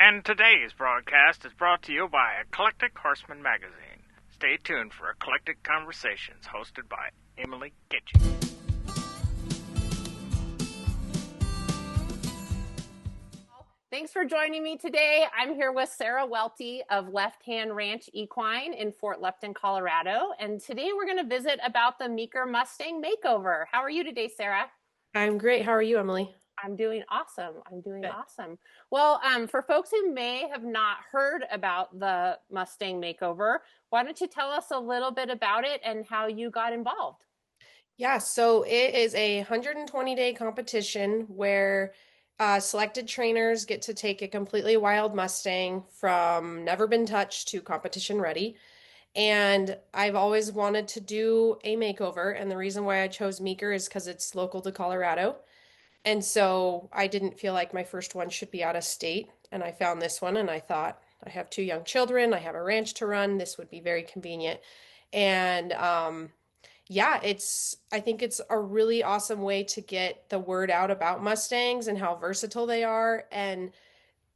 And today's broadcast is brought to you by Eclectic Horseman Magazine. Stay tuned for Eclectic Conversations hosted by Emily Kitching. Thanks for joining me today. I'm here with Sarah Welty of Left Hand Ranch Equine in Fort Lupton, Colorado. And today we're going to visit about the Meeker Mustang Makeover. How are you today, Sarah? I'm great. How are you, Emily? I'm doing awesome. Good. Awesome. Well, for folks who may have not heard about the Mustang Makeover, why don't you tell us a little bit about it and how you got involved? Yeah, so it is a 120-day competition where selected trainers get to take a completely wild Mustang from never been touched to competition ready. And I've always wanted to do a makeover, and the reason why I chose Meeker is because it's local to Colorado. And so I didn't feel like my first one should be out of state. And I found this one and I thought, I have two young children, I have a ranch to run, this would be very convenient. And yeah, I think it's a really awesome way to get the word out about Mustangs and how versatile they are. And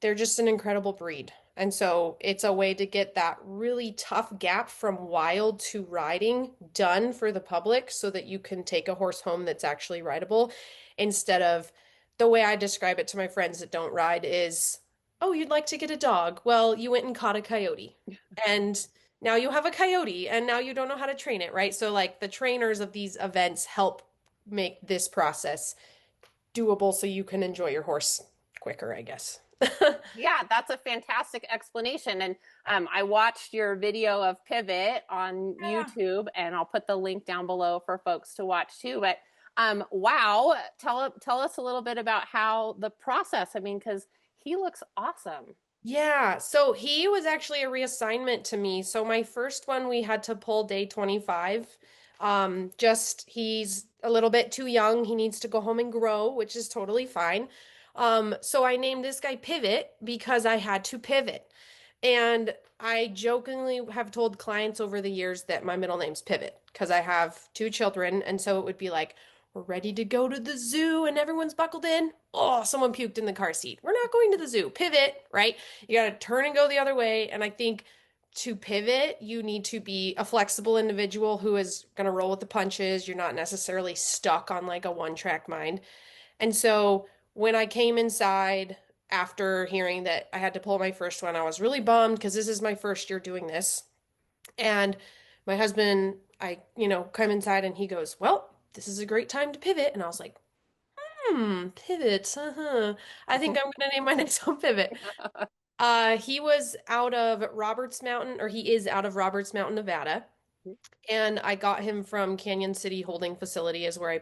they're just an incredible breed. And so it's a way to get that really tough gap from wild to riding done for the public so that you can take a horse home that's actually rideable instead of the way I describe it to my friends that don't ride is, oh, you'd like to get a dog. Well, you went and caught a coyote and now you have a coyote and now you don't know how to train it, right? So like the trainers of these events help make this process doable so you can enjoy your horse quicker, I guess. Yeah, that's a fantastic explanation. And I watched your video of Pivot on YouTube, and I'll put the link down below for folks to watch too. But wow, tell us a little bit about how the process, I mean, because he looks awesome. Yeah, so he was actually a reassignment to me. So my first one we had to pull day 25. Just he's a little bit too young. He needs to go home and grow, which is totally fine. So I named this guy Pivot because I had to pivot. And I jokingly have told clients over the years that my middle name's Pivot because I have two children. And so it would be like, we're ready to go to the zoo and everyone's buckled in. Oh, someone puked in the car seat. We're not going to the zoo. Pivot, right? You got to turn and go the other way. And I think to pivot, you need to be a flexible individual who is going to roll with the punches. You're not necessarily stuck on like a one-track mind. And so when I came inside after hearing that I had to pull my first one, I was really bummed because this is my first year doing this. And my husband, come inside and he goes, well, this is a great time to pivot. And I was like, pivot. I think I'm going to name my next one Pivot. He was out of Roberts Mountain, or he is out of Roberts Mountain, Nevada. And I got him from Canyon City Holding Facility is where I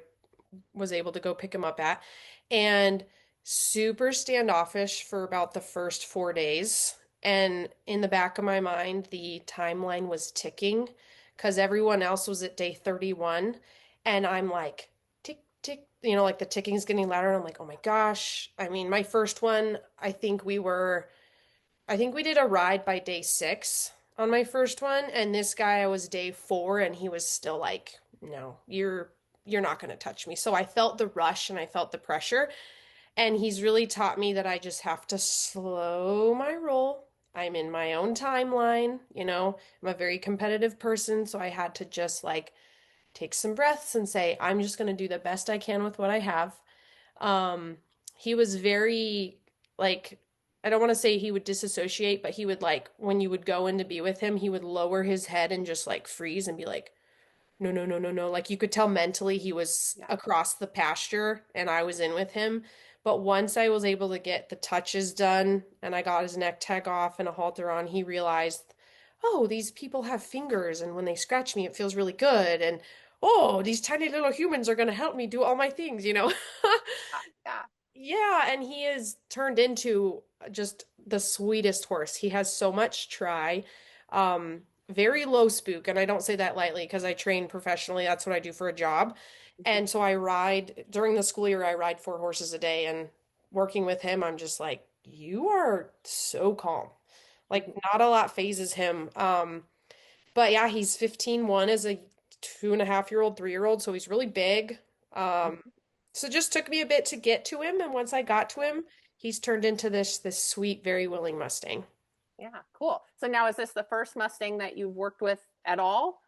was able to go pick him up at. And super standoffish for about the first 4 days. And in the back of my mind, the timeline was ticking because everyone else was at day 31. And I'm like, tick, tick, like the ticking's getting louder. And I'm like, oh my gosh. I mean, my first one, I think we did a ride by day 6 on my first one. And this guy, I was day 4 and he was still like, no, you're not going to touch me. So I felt the rush and I felt the pressure. And he's really taught me that I just have to slow my roll. I'm in my own timeline, I'm a very competitive person. So I had to just like take some breaths and say, I'm just going to do the best I can with what I have. He was very like, I don't want to say he would disassociate, but he would like, when you would go in to be with him, he would lower his head and just like freeze and be like, no, no, no, no, no. Like you could tell mentally he was across the pasture and I was in with him. But once I was able to get the touches done and I got his neck tag off and a halter on, he realized, oh, these people have fingers and when they scratch me, it feels really good. And oh, these tiny little humans are going to help me do all my things, Yeah. Yeah, and he is turned into just the sweetest horse. He has so much try. Very low spook, and I don't say that lightly because I train professionally. That's what I do for a job. And so I ride during the school year, I ride 4 horses a day, and working with him, I'm just like, you are so calm. Like not a lot phases him. But yeah, he's 15-1 as a 2.5-year-old, 3-year-old, so he's really big. So it just took me a bit to get to him, and once I got to him, he's turned into this sweet, very willing Mustang. Yeah, cool. So now is this the first Mustang that you've worked with at all?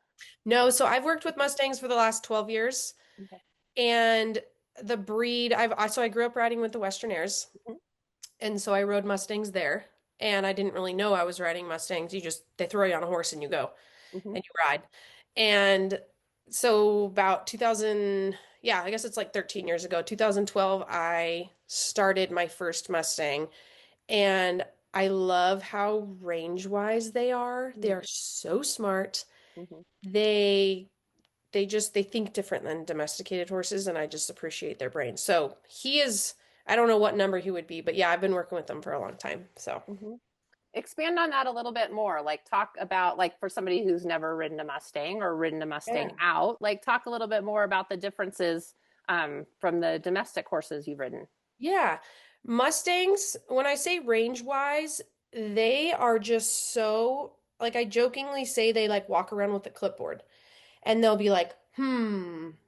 No, so I've worked with Mustangs for the last 12 years, Okay. and the breed I grew up riding with the Western Airs, Mhm. and so I rode Mustangs there, and I didn't really know I was riding Mustangs. They throw you on a horse and you go Mhm. and you ride. And so about 2000, yeah, I guess it's like 13 years ago, 2012, I started my first Mustang, and I love how range-wise they are. They are so smart. Mhm. They they think different than domesticated horses, and I just appreciate their brains. So he is, I don't know what number he would be, but yeah, I've been working with them for a long time. So Mhm. Expand on that a little bit more. Like talk about like for somebody who's never ridden a Mustang or ridden a Mustang yeah. out, like talk a little bit more about the differences from the domestic horses you've ridden. Yeah. Mustangs, when I say range wise, they are just so, like I jokingly say they like walk around with a clipboard and they'll be like,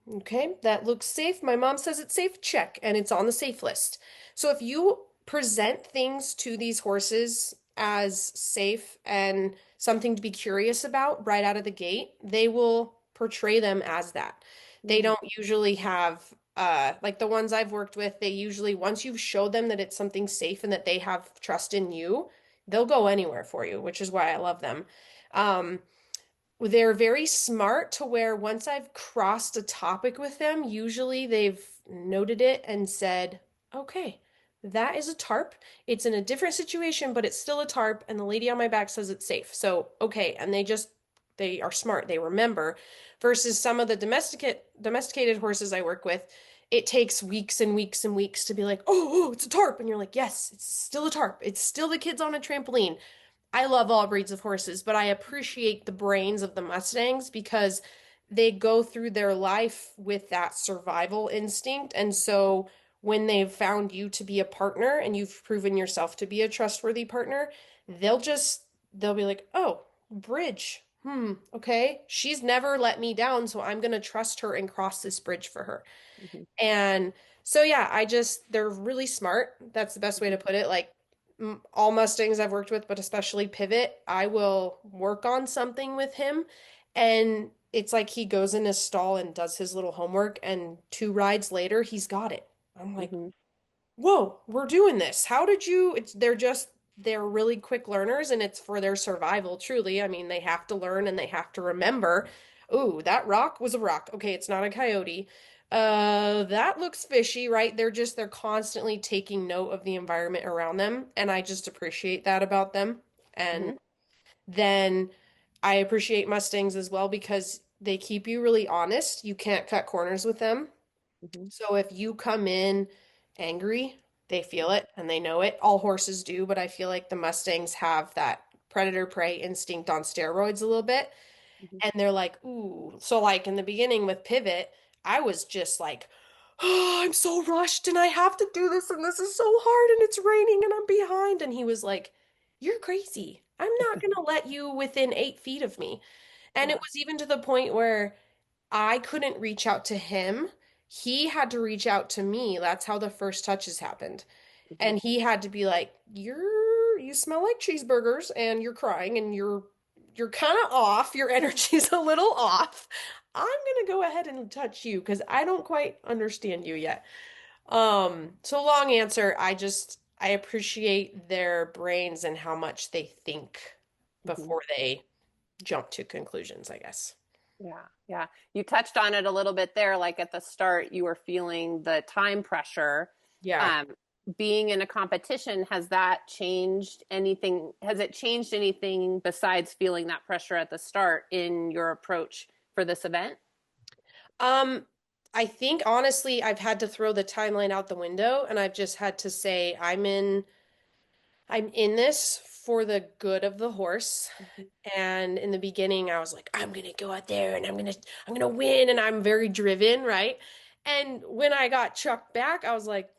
okay, that looks safe. My mom says it's safe, check, and it's on the safe list. So if you present things to these horses as safe and something to be curious about right out of the gate, they will portray them as that. They Mhm. don't usually have like the ones I've worked with, they usually once you've showed them that it's something safe and that they have trust in you, they'll go anywhere for you, which is why I love them. Um, they're very smart to where once I've crossed a topic with them, usually they've noted it and said, okay, that is a tarp. It's in a different situation, but it's still a tarp, and the lady on my back says it's safe. So, okay, and they are smart. They remember versus some of the domesticated horses I work with, it takes weeks and weeks and weeks to be like, oh, it's a tarp. And you're like, yes, it's still a tarp. It's still the kids on a trampoline. I love all breeds of horses, but I appreciate the brains of the Mustangs because they go through their life with that survival instinct. And so when they've found you to be a partner and you've proven yourself to be a trustworthy partner, they'll be like, oh, bridge. Okay. She's never let me down, so I'm going to trust her and cross this bridge for her. Mhm. And so, yeah, they're really smart. That's the best way to put it. Like, all Mustangs I've worked with, but especially Pivot, I will work on something with him. And it's like he goes in his stall and does his little homework, and two rides later, he's got it. I'm like, Mhm. whoa, we're doing this. How did you? They're really quick learners, and it's for their survival, truly. I mean, they have to learn and they have to remember, ooh, that rock was a rock. Okay, it's not a coyote. That looks fishy, right? They're constantly taking note of the environment around them, and I just appreciate that about them. And Mhm. then I appreciate Mustangs as well because they keep you really honest. You can't cut corners with them. Mhm. So if you come in angry, they feel it and they know it. All horses do, but I feel like the Mustangs have that predator prey instinct on steroids a little bit. Mhm. And they're like, ooh. So, like in the beginning with Pivot, I was just like, oh, I'm so rushed and I have to do this and this is so hard and it's raining and I'm behind. And he was like, you're crazy. I'm not going to let you within 8 feet of me. And it Yeah. was even to the point where I couldn't reach out to him. He had to reach out to me. That's how the first touches happened. Mhm. And he had to be like, you smell like cheeseburgers and you're crying and you're kind of off. Your energy's a little off. I'm gonna go ahead and touch you because I don't quite understand you yet. So long answer, I appreciate their brains and how much they think Mhm. before they jump to conclusions, I guess. Yeah, yeah. You touched on it a little bit there. Like at the start, you were feeling the time pressure. Yeah. Um, Being in a competition, has that changed anything? Has it changed anything besides feeling that pressure at the start in your approach for this event? Um, I think honestly, I've had to throw the timeline out the window and I've just had to say I'm in this for the good of the horse. Mhm. And in the beginning, I was like, I'm gonna go out there and I'm gonna win, and I'm very driven, right? And when I got chucked back, I was like,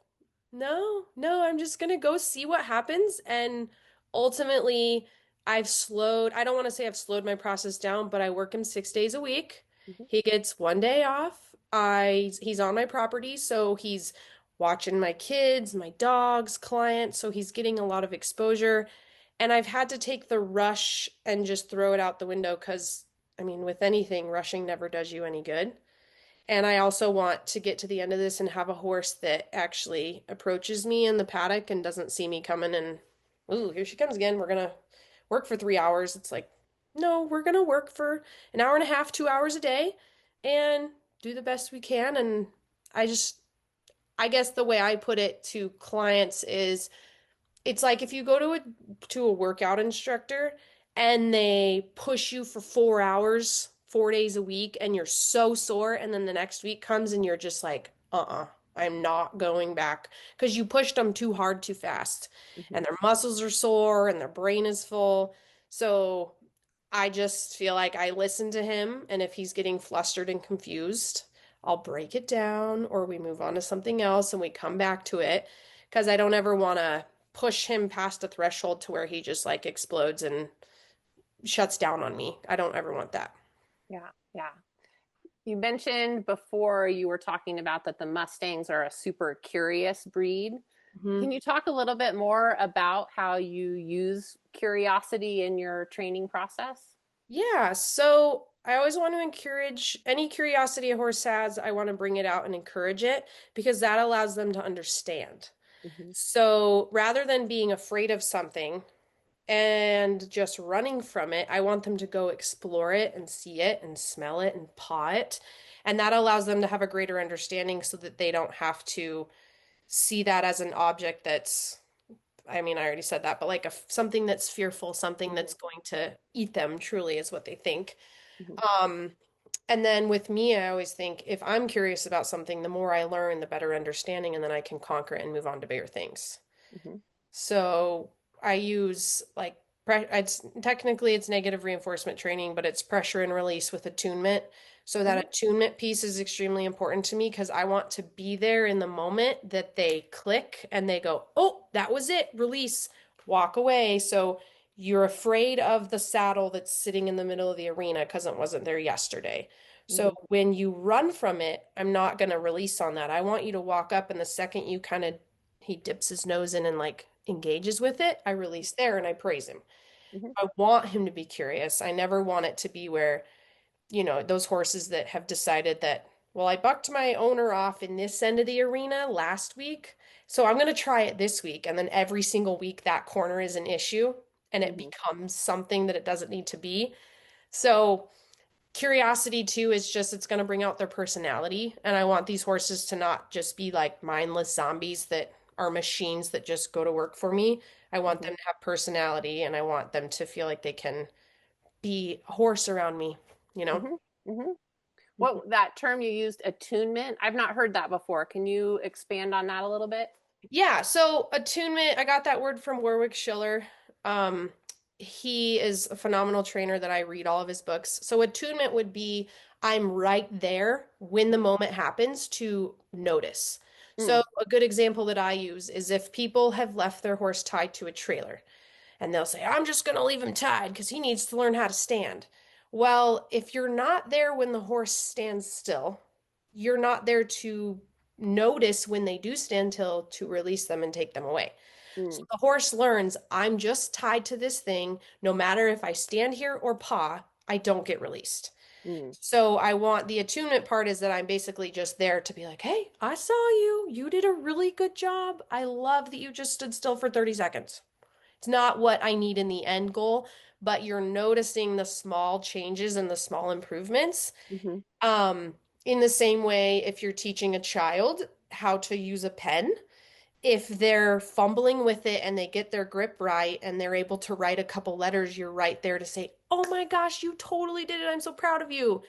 no, I'm just gonna go see what happens. And ultimately, I don't want to say I've slowed my process down, but I work him 6 days a week. Mhm. He gets one day off. He's on my property, so he's watching my kids, my dogs, clients, so he's getting a lot of exposure. And I've had to take the rush and just throw it out the window because, I mean, with anything, rushing never does you any good. And I also want to get to the end of this and have a horse that actually approaches me in the paddock and doesn't see me coming and, ooh, here she comes again. We're gonna work for 3 hours. It's like, no, we're gonna work for an hour and a half, 2 hours a day and do the best we can. And I just, I guess the way I put it to clients is it's like if you go to a workout instructor and they push you for 4 hours, 4 days a week, and you're so sore, and then the next week comes and you're just like, I'm not going back because you pushed them too hard too fast, Mm-hmm. and their muscles are sore and their brain is full. So I just feel like I listen to him, and if he's getting flustered and confused, I'll break it down or we move on to something else and we come back to it because I don't ever want to push him past a threshold to where he just like explodes and shuts down on me. I don't ever want that. Yeah, yeah. You mentioned before you were talking about that the Mustangs are a super curious breed. Mm-hmm. Can you talk a little bit more about how you use curiosity in your training process? Yeah, so I always want to encourage any curiosity a horse has, I want to bring it out and encourage it because that allows them to understand. Mm-hmm. So rather than being afraid of something and just running from it, I want them to go explore it and see it and smell it and paw it. And that allows them to have a greater understanding so that they don't have to see that as an object that's, I mean, I already said that, but like something that's fearful, something that's going to eat them truly is what they think. Mm-hmm. Um, and then with me, I always think if I'm curious about something, the more I learn, the better understanding, and then I can conquer it and move on to bigger things. Mm-hmm. So I use like it's technically it's negative reinforcement training, but it's pressure and release with attunement. So that attunement piece is extremely important to me because I want to be there in the moment that they click and they go, "Oh, that was it. Release. Walk away." So you're afraid of the saddle that's sitting in the middle of the arena because it wasn't there yesterday. So Mm-hmm. when you run from it, I'm not going to release on that. I want you to walk up, and the second you kind of he dips his nose in and like engages with it, I release there and I praise him. Mm-hmm. I want him to be curious. I never want it to be where, those horses that have decided that, well, I bucked my owner off in this end of the arena last week, so I'm going to try it this week. And then every single week that corner is an issue and it Mm-hmm. becomes something that it doesn't need to be. So curiosity too is just it's going to bring out their personality, and I want these horses to not just be like mindless zombies that are machines that just go to work for me. I want Mm-hmm. them to have personality, and I want them to feel like they can be a horse around me, you know. Mm-hmm. Mm-hmm. What that term you used, attunement? I've not heard that before. Can you expand on that a little bit? Yeah, so attunement, I got that word from Warwick Schiller. Um, he is a phenomenal trainer that I read all of his books. So attunement would be I'm right there when the moment happens to notice. So Mm. a good example that I use is if people have left their horse tied to a trailer and they'll say, I'm just going to leave him tied because he needs to learn how to stand. Well, if you're not there when the horse stands still, you're not there to notice when they do stand still to release them and take them away. So Mm. the horse learns I'm just tied to this thing. No matter if I stand here or paw, I don't get released. Mm. So I want the attunement part is that I'm basically just there to be like, hey, I saw you. You did a really good job. I love that you just stood still for 30 seconds. It's not what I need in the end goal, but you're noticing the small changes and the small improvements. Mm-hmm. Um, in the same way, if you're teaching a child how to use a pen, if they're fumbling with it and they get their grip right and they're able to write a couple letters, you're right there to say, oh my gosh, you totally did it. I'm so proud of you.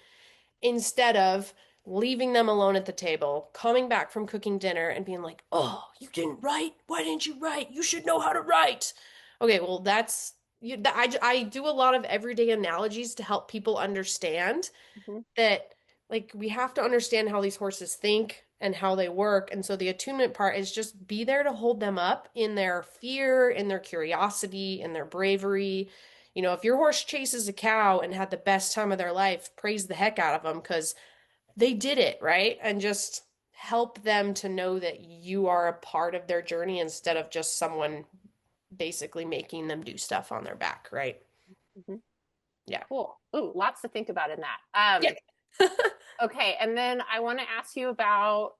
Instead of leaving them alone at the table, coming back from cooking dinner and being like, oh, you didn't write? Why didn't you write? You should know how to write. Okay, well, I do a lot of everyday analogies to help people understand Mm-hmm. that like we have to understand how these horses think and how they work. And so the attunement part is just be there to hold them up in their fear, in their curiosity, in their bravery. If your horse chases a cow and had the best time of their life, praise the heck out of them because they did it, right? And just help them to know that you are a part of their journey instead of just someone basically making them do stuff on their back, right? Mhm. Yeah. Cool. Ooh, lots to think about in that. Yeah. Okay, and then I want to ask you about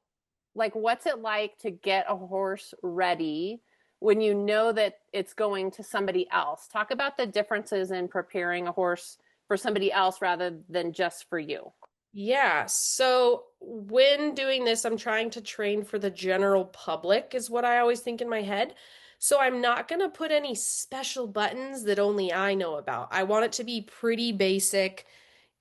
like what's it like to get a horse ready when you know that it's going to somebody else? Talk about the differences in preparing a horse for somebody else rather than just for you. Yeah, so when doing this, I'm trying to train for the general public, is what I always think in my head. So I'm not going to put any special buttons that only I know about. I want it to be pretty basic.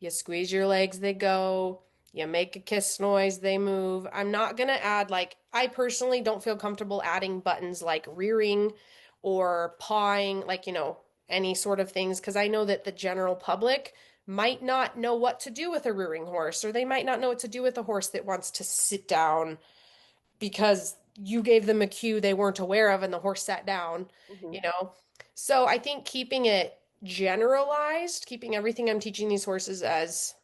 You squeeze your legs, they go. You make a kiss noise, they move. I'm not going to add, like, I personally don't feel comfortable adding buttons like rearing or pawing, like, any sort of things, because I know that the general public might not know what to do with a rearing horse, or they might not know what to do with a horse that wants to sit down because you gave them a cue they weren't aware of and the horse sat down, Mm-hmm. you know? So I think keeping it generalized, keeping everything I'm teaching these horses as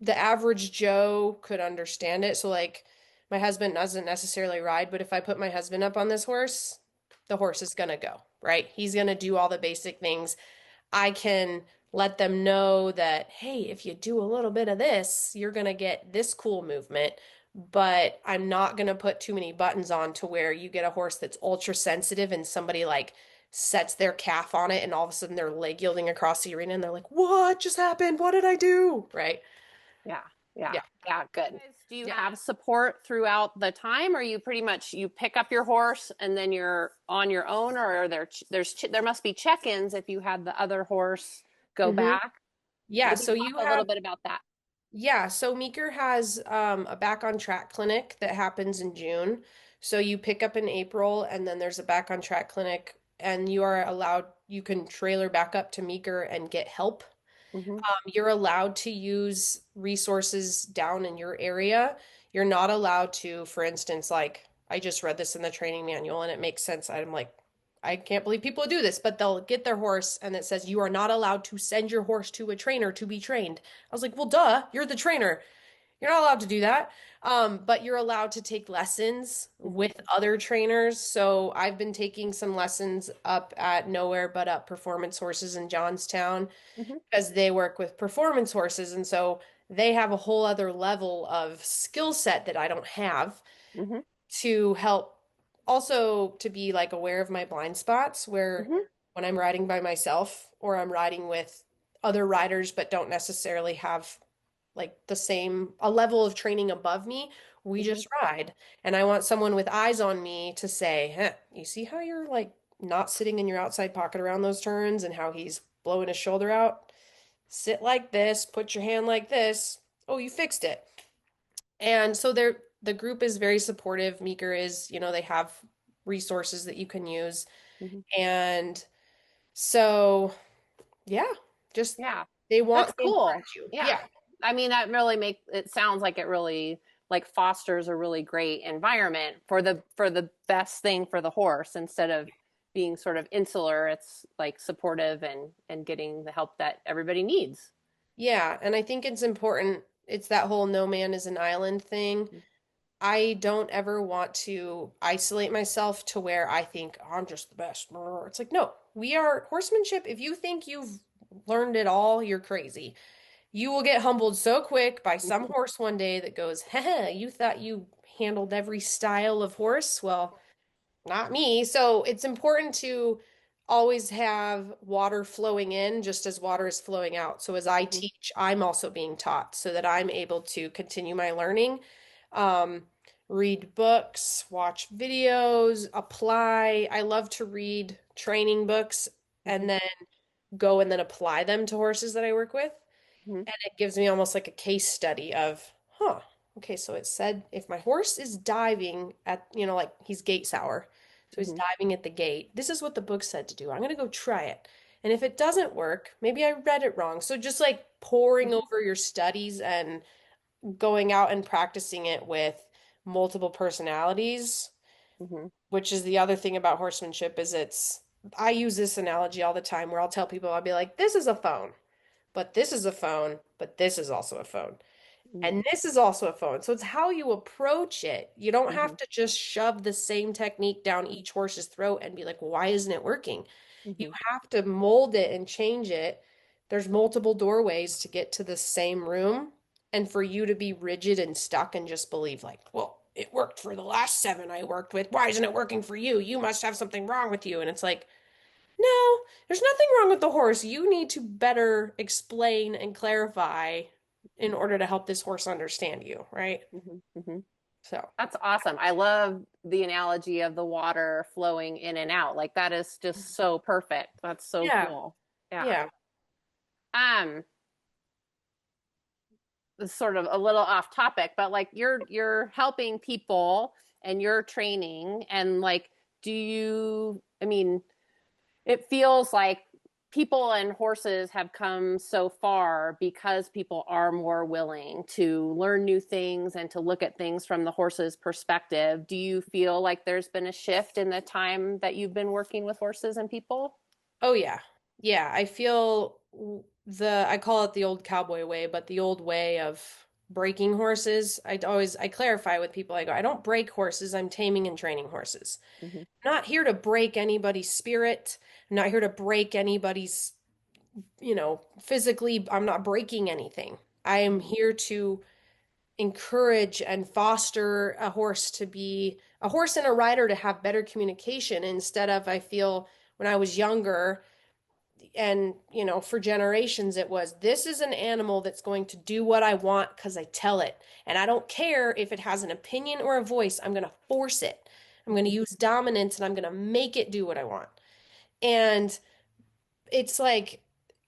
the average Joe could understand it. So, like, my husband doesn't necessarily ride, but if I put my husband up on this horse, the horse is going to go, right? He's going to do all the basic things. I can let them know that, hey, if you do a little bit of this, you're going to get this cool movement. But I'm not going to put too many buttons on to where you get a horse that's ultra sensitive and somebody like sets their calf on it and all of a sudden they're leg yielding across the arena and they're like, what just happened? What did I do? Right? Yeah, yeah, Yeah. yeah, good. Do you have support throughout the time, or you pretty much you pick up your horse and then you're on your own, or are there must be check-ins if you had the other horse go Hmm. back? Yeah. Maybe So you talk a little have, bit about that. yeah. So Meeker has a back on track clinic that happens in June. So you pick up in April and then there's a back on track clinic and you are allowed, you can trailer back up to Meeker and get help. Mm-hmm. You're allowed to use resources down in your area. You're not allowed to, for instance, like I just read this in the training manual and it makes sense. I'm like, I can't believe people do this, but they'll get their horse and it says you are not allowed to send your horse to a trainer to be trained. I was like, well, duh, you're the trainer. You're not allowed to do that. But you're allowed to take lessons Mm-hmm. with other trainers. So I've been taking some lessons up at Nowhere But Up Performance Horses in Johnstown Mm-hmm. because they work with performance horses. And so they have a whole other level of skill set that I don't have Mm-hmm. to help also to be like aware of my blind spots where Mm-hmm. when I'm riding by myself or I'm riding with other riders but don't necessarily have like the same a level of training above me, we Mm-hmm. just ride. And I want someone with eyes on me to say, huh, you see how you're like not sitting in your outside pocket around those turns and how he's blowing his shoulder out? Sit like this, put your hand like this. Oh, you fixed it. And so the group is very supportive. Meeker is, they have resources that you can use. Mm-hmm. And so, yeah, just Yeah, they want that's to cool. encourage you. Yeah. Yeah. I mean, that really it sounds like it really like fosters a really great environment for the best thing for the horse instead of being sort of insular. It's like supportive and getting the help that everybody needs. Yeah, and I think it's important. It's that whole no man is an island thing. I don't ever want to isolate myself to where I think I'm just the best. It's like, no, we are horsemanship. If you think you've learned it all, you're crazy. You will get humbled so quick by some horse one day that goes, heh, you thought you handled every style of horse? Well, not me. So it's important to always have water flowing in just as water is flowing out. So as I Mhm. teach, I'm also being taught so that I'm able to continue my learning, um, read books, watch videos, apply. I love to read training books Mhm. and then go and then apply them to horses that I work with. Mhm. And it gives me almost like a case study of, huh, okay, so it said if my horse is diving at, like he's gate sour, so he's Mhm. diving at the gate, this is what the book said to do. I'm going to go try it. And if it doesn't work, maybe I read it wrong. So just like poring Mhm. over your studies and going out and practicing it with multiple personalities, Mhm. which is the other thing about horsemanship is I use this analogy all the time where I'll tell people, I'll be like, this is a phone, but this is a phone, but this is also a phone. Mhm. And this is also a phone. So it's how you approach it. You don't have Mhm. to just shove the same technique down each horse's throat and be like, well, why isn't it working? You Mhm. have to mold it and change it. There's multiple doorways to get to the same room. And for you to be rigid and stuck and just believe, like, well, it worked for the last 7 I worked with. Why isn't it working for you? You must have something wrong with you. And it's like, no, there's nothing wrong with the horse. You need to better explain and clarify in order to help this horse understand you, right? Mhm. Mhm. So, That's awesome. I love the analogy of the water flowing in and out. Like that is just so perfect. That's so yeah, cool. Yeah. yeah. Um, it's sort of a little off topic, but like you're helping people and you're training and like do you I mean, it feels like people and horses have come so far because people are more willing to learn new things and to look at things from the horse's perspective. Do you feel like there's been a shift in the time that you've been working with horses and people? Oh, yeah. Yeah, I feel I call it the old cowboy way, but the old way of breaking horses. I clarify with people, I go, I don't break horses, I'm taming and training horses. Mm-hmm. I'm not here to break anybody's spirit. I'm not here to break anybody's, physically, I'm not breaking anything. I am here to encourage and foster a horse and a rider to have better communication instead of, I feel, when I was younger, and for generations it was, this is an animal that's going to do what I want because I tell it, and I don't care if it has an opinion or a voice. I'm going to force it. I'm going to use dominance, and I'm going to make it do what I want. And it's like,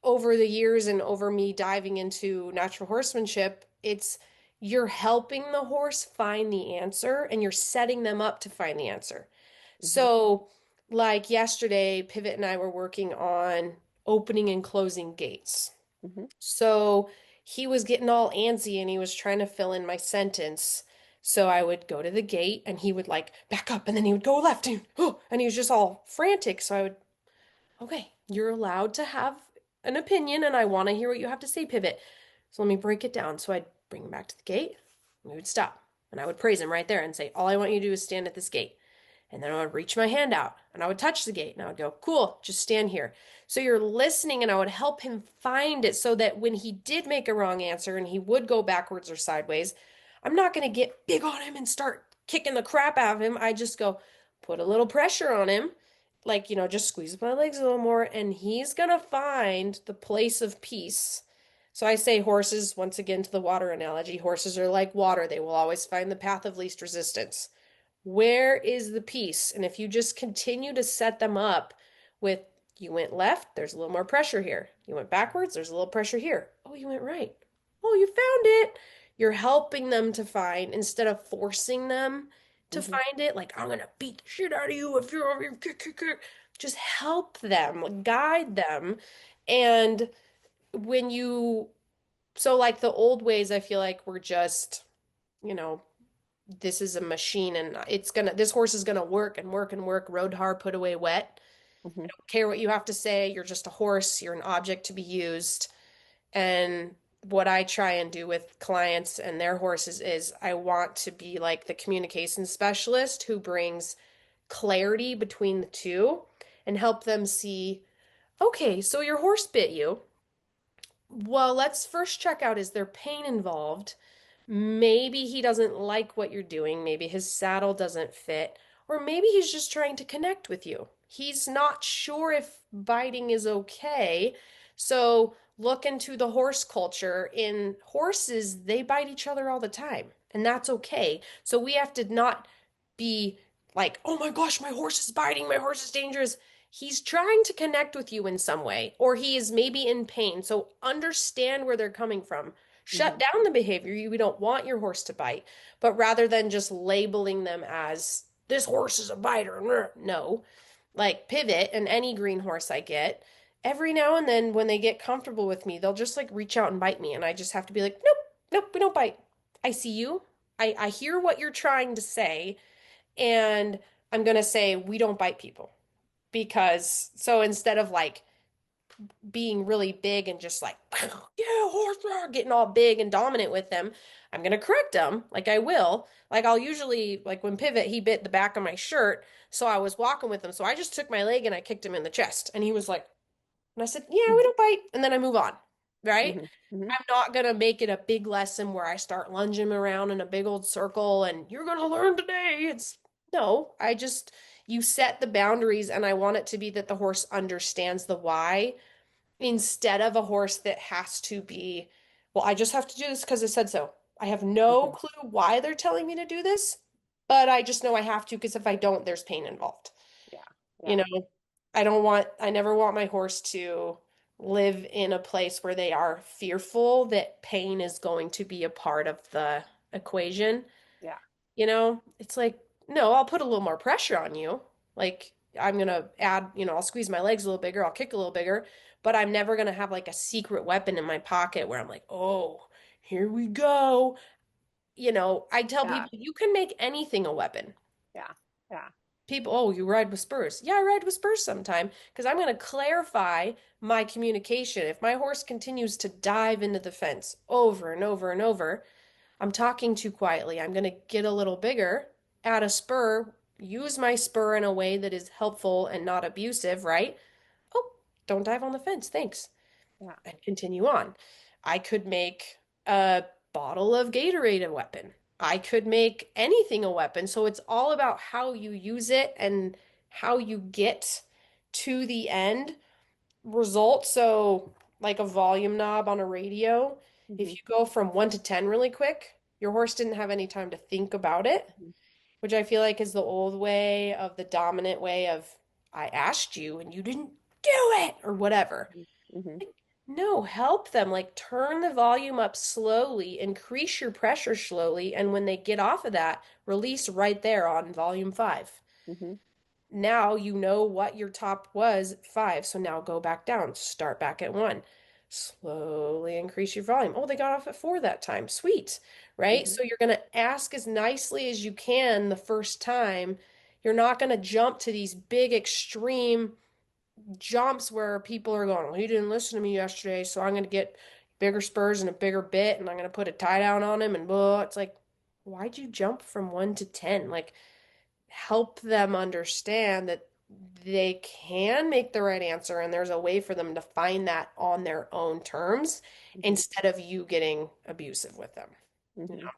over the years and over me diving into natural horsemanship, it's, you're helping the horse find the answer and you're setting them up to find the answer. Mm-hmm. So, like yesterday, Pivot and I were working on opening and closing gates. Mm-hmm. So he was getting all antsy and he was trying to fill in my sentence. So I would go to the gate and he would like back up and then he would go left and, oh, and he was just all frantic. So I would, okay, you're allowed to have an opinion and I want to hear what you have to say, Pivot. So let me break it down. So I'd bring him back to the gate and we would stop. And I would praise him right there and say, all I want you to do is stand at this gate. And then I would reach my hand out and I would touch the gate and I would go, cool, just stand here. So you're listening, and I would help him find it so that when he did make a wrong answer and he would go backwards or sideways, I'm not going to get big on him and start kicking the crap out of him. I just go, put a little pressure on him, like, just squeeze my legs a little more, and he's going to find the place of peace. So I say horses, once again to the water analogy, horses are like water. They will always find the path of least resistance. Where is the peace? And if you just continue to set them up with, you went left, there's a little more pressure here. You went backwards, there's a little pressure here. Oh, you went right. Oh, you found it. You're helping them to find, instead of forcing them to Mm-hmm. find it. Like, I'm going to beat the shit out of you if you're over here. Just help them, guide them. And when you, so like the old ways, I feel like we're just, you know, this is a machine and this horse is gonna work and work and work, rode hard, put away wet. Mm-hmm. Don't care what you have to say. You're just a horse. You're an object to be used. And what I try and do with clients and their horses is, I want to be like the communication specialist who brings clarity between the two and help them see, okay, so your horse bit you. Well, let's first check out, is there pain involved? Maybe he doesn't like what you're doing. Maybe his saddle doesn't fit. Or maybe he's just trying to connect with you. He's not sure if biting is okay. So look into the horse culture. In horses, they bite each other all the time, and that's okay. So we have to not be like, oh my gosh, my horse is biting, my horse is dangerous. He's trying to connect with you in some way, or he is maybe in pain. So understand where they're coming from. Shut Mm-hmm. down the behavior. We don't want your horse to bite, but rather than just labeling them as, this horse is a biter. No, like Pivot and any green horse I get, every now and then when they get comfortable with me, they'll just like reach out and bite me. And I just have to be like, nope, nope, we don't bite. I see you. I hear what you're trying to say. And I'm going to say, we don't bite people. Because, so instead of like being really big and just like, yeah, horse, getting all big and dominant with them, I'm going to correct him. Like I will. Like I'll usually, like when Pivot, he bit the back of my shirt. So I was walking with him. So I just took my leg and I kicked him in the chest. And he was like, and I said, yeah, we don't bite. And then I move on. Right? Mhm. Mhm. I'm not going to make it a big lesson where I start lunging around in a big old circle and you're going to learn today. It's no, you set the boundaries and I want it to be that the horse understands the why instead of a horse that has to be, well, I just have to do this because it said so. I have no Mhm. clue why they're telling me to do this, but I just know I have to because if I don't, there's pain involved. Yeah. You Yeah. know, I never want my horse to live in a place where they are fearful that pain is going to be a part of the equation. Yeah. It's like, no, I'll put a little more pressure on you. Like, I'm gonna add, I'll squeeze my legs a little bigger, I'll kick a little bigger, but I'm never gonna have like a secret weapon in my pocket where I'm like, oh, here we go. I tell Yeah. people you can make anything a weapon. Yeah. Yeah. People, oh, you ride with spurs. Yeah, I ride with spurs sometime because I'm going to clarify my communication. If my horse continues to dive into the fence over and over and over, I'm talking too quietly. I'm going to get a little bigger, add a spur, use my spur in a way that is helpful and not abusive, right? Oh, don't dive on the fence. Thanks. Yeah. And continue on. I could make a bottle of Gatorade a weapon. I could make anything a weapon. So it's all about how you use it and how you get to the end result. So, like a volume knob on a radio, if Mhm. you go from 1 to 10 really quick, your horse didn't have any time to think about it, Mhm. which I feel like is the old way of the dominant way of I asked you and you didn't do it or whatever. Mhm. No, help them. Like turn the volume up slowly, increase your pressure slowly, and when they get off of that, release right there on volume 5. Mhm. Now you know what your top was at 5, so now go back down. Start back at 1. Slowly increase your volume. Oh, they got off at 4 that time. Sweet, right? Mhm. So you're going to ask as nicely as you can the first time. You're not going to jump to these big extreme jumps where people are going, well, he didn't listen to me yesterday, so I'm going to get bigger spurs and a bigger bit, and I'm going to put a tie down on him, and blah. It's like, why'd you jump from 1 to 10? Like, help them understand that they can make the right answer, and there's a way for them to find that on their own terms Mhm. instead of you getting abusive with them. You Mhm. know?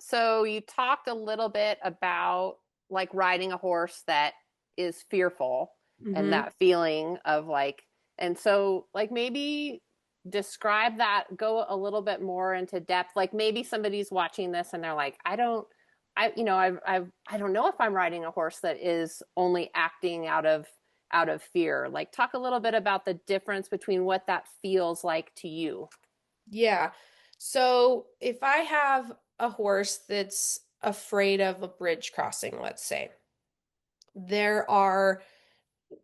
So you talked a little bit about like riding a horse that is fearful and Mm-hmm. that feeling of like, and so like maybe describe that, go a little bit more into depth. Like maybe somebody's watching this and they're like, I don't know if I'm riding a horse that is only acting out of fear. Like talk a little bit about the difference between what that feels like to you. Yeah. So if I have a horse that's afraid of a bridge crossing, let's say, there are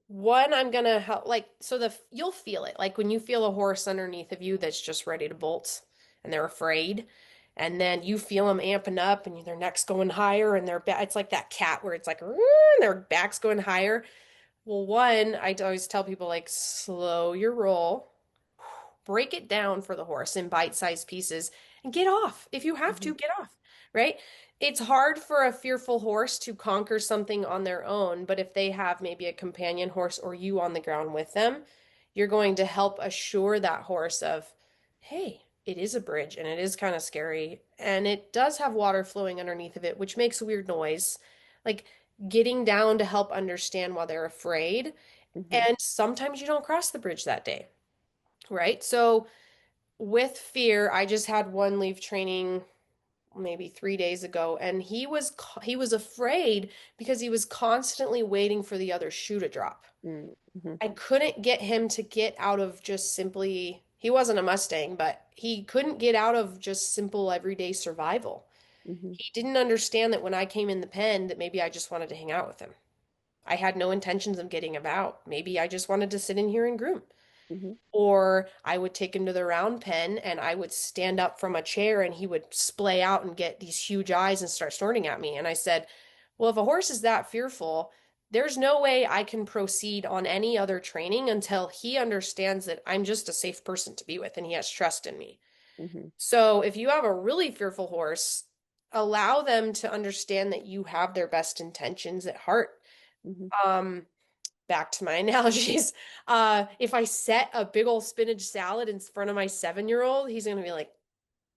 one I'm gonna help like so the you'll feel it like when you feel a horse underneath of you that's just ready to bolt and they're afraid and then you feel them amping up and their neck's going higher and their back it's like that cat where it's like and their back's going higher. Well, one, I always tell people like slow your roll, break it down for the horse in bite-sized pieces and get off. If you have Mhm. to, get off, right? It's hard for a fearful horse to conquer something on their own, but if they have maybe a companion horse or you on the ground with them, you're going to help assure that horse of, hey, it is a bridge and it is kind of scary and it does have water flowing underneath of it, which makes a weird noise. Like getting down to help understand why they're afraid. Mhm. And sometimes you don't cross the bridge that day, right? So with fear, I just had one leave training maybe 3 days ago, and he was afraid because he was constantly waiting for the other shoe to drop. Mhm. I couldn't get him to get out of just simply, he wasn't a Mustang, but he couldn't get out of just simple everyday survival. Mhm. He didn't understand that when I came in the pen that maybe I just wanted to hang out with him. I had no intentions of getting him out. Maybe I just wanted to sit in here and groom. Mhm. Or I would take him to the round pen and I would stand up from a chair and he would splay out and get these huge eyes and start snorting at me. And I said, well, if a horse is that fearful, there's no way I can proceed on any other training until he understands that I'm just a safe person to be with and he has trust in me. Mm-hmm. So if you have a really fearful horse, allow them to understand that you have their best intentions at heart. Mm-hmm. Back to my analogies. If I set a big old spinach salad in front of my 7-year-old, he's gonna be like,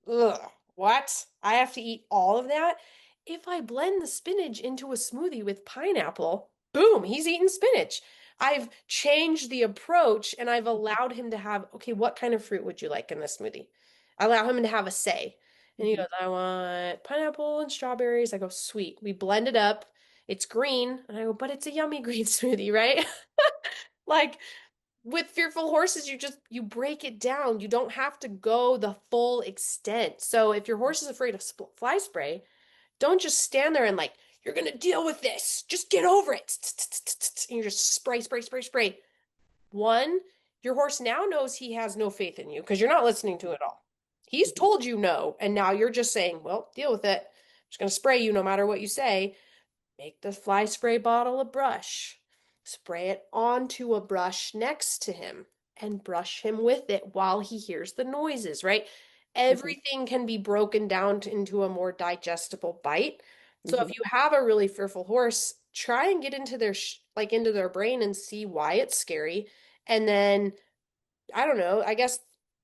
ugh, what? I have to eat all of that? If I blend the spinach into a smoothie with pineapple, boom, he's eating spinach. I've changed the approach and I've allowed him to have, okay, what kind of fruit would you like in this smoothie? I allow him to have a say. And he goes, I want pineapple and strawberries. I go, sweet. We blend it up. It's green. And I go, but it's a yummy green smoothie, right? Like, with fearful horses, you break it down. You don't have to go the full extent. So if your horse is afraid of fly spray, don't just stand there and like, you're gonna deal with this. Just get over it. And you just spray, spray, spray, spray. One, your horse now knows he has no faith in you because you're not listening to it all. He's told you no, and now you're just saying, well, deal with it. I'm just gonna spray you no matter what you say. Make the fly spray bottle a brush. Spray it onto a brush next to him and brush him with it while he hears the noises, right? Everything can be broken down into a more digestible bite. So if you have a really fearful horse, try and get into their into their brain and see why it's scary. And then I don't know, I guess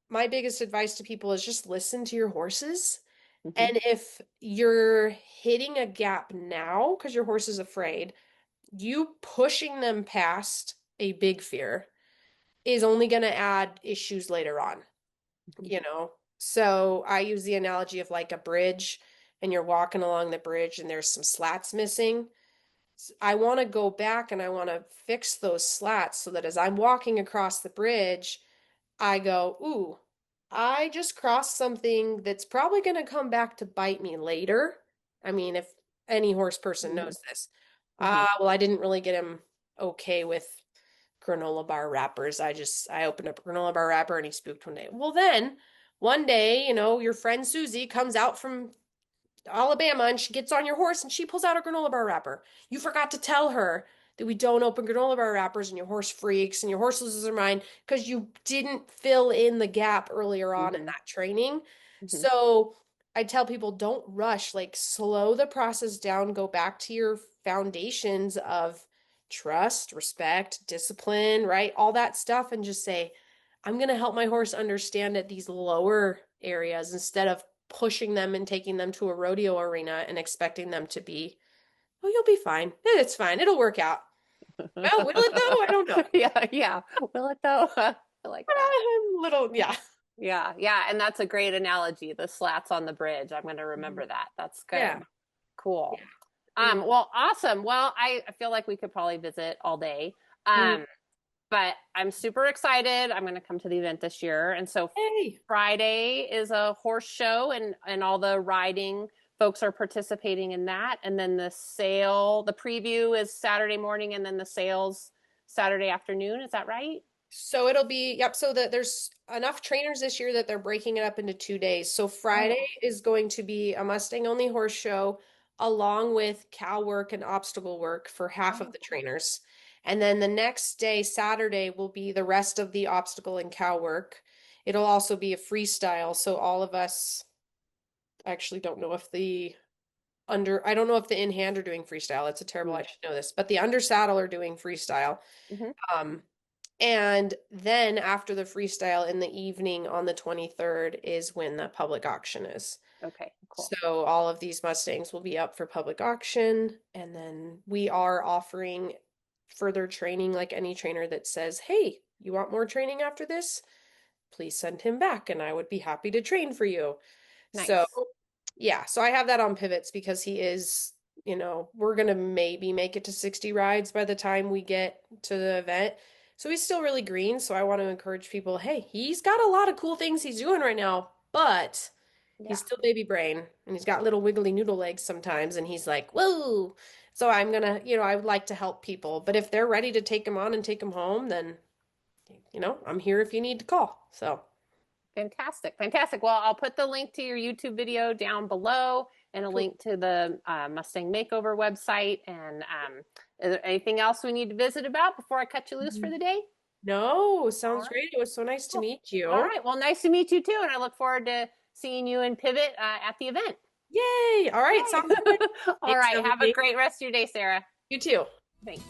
my biggest advice to people is just listen to your horses. And if you're hitting a gap now because your horse is afraid, you pushing them past a big fear is only going to add issues later on, you know? So I use the analogy of like a bridge and you're walking along the bridge and there's some slats missing. I want to go back and I want to fix those slats so that as I'm walking across the bridge, I go, ooh, I just crossed something that's probably going to come back to bite me later. I mean, if any horse person knows this. Well, I didn't really get him okay with granola bar wrappers. I opened up a granola bar wrapper and he spooked one day. Well, then one day, you know, your friend Susie comes out from Alabama and she gets on your horse and she pulls out a granola bar wrapper. You forgot to tell her that we don't open granola bar wrappers and your horse freaks and your horse loses her mind because you didn't fill in the gap earlier on in that training. So I tell people don't rush, like slow the process down, go back to your foundations of trust, respect, discipline, right? All that stuff and just say, I'm going to help my horse understand at these lower areas instead of pushing them and taking them to a rodeo arena and expecting them to be, oh, you'll be fine. It's fine. It'll work out. Well, will it though? I don't know. Yeah. Will it though? I like that. Little, yeah. Yeah. And that's a great analogy. The slats on the bridge. I'm going to remember that. That's good. Yeah. Cool. Yeah. Well, awesome. Well, I feel like we could probably visit all day. But I'm super excited. I'm going to come to the event this year. And so Friday is a horse show and all the riding folks are participating in that. And then the preview is Saturday morning and then the sales Saturday afternoon. Is that right? So it'll be, yep. So that there's enough trainers this year that they're breaking it up into 2 days. So Friday is going to be a Mustang only horse show along with cow work and obstacle work for half of the trainers. And then the next day, Saturday, will be the rest of the obstacle and cow work. It'll also be a freestyle. So all of us actually don't know if I don't know if the in hand are doing freestyle. It's a terrible, I should know this, but the under saddle are doing freestyle. And then after the freestyle in the evening on the 23rd is when the public auction is. Okay, cool. So all of these Mustangs will be up for public auction. And then we are offering further training, like any trainer that says, hey, you want more training after this? Please send him back and I would be happy to train for you. Nice. So yeah, so I have that on pivots because he is, you know, we're going to maybe make it to 60 rides by the time we get to the event. So he's still really green. So I want to encourage people, hey, he's got a lot of cool things he's doing right now, but he's still baby brain and he's got little wiggly noodle legs sometimes. And he's like, whoa. So I'm going to, you know, I would like to help people, but if they're ready to take him on and take him home, then, you know, I'm here if you need to call. So fantastic. Well, I'll put the link to your YouTube video down below. and a link to the Mustang Makeover website. And is there anything else we need to visit about before I cut you loose for the day? No, sounds great. It was so nice to meet you. All right. Well, nice to meet you too. And I look forward to seeing you in Pivot at the event. Yay. All right. Sounds good. All right. Have a great rest of your day, Sarah. You too. Thanks.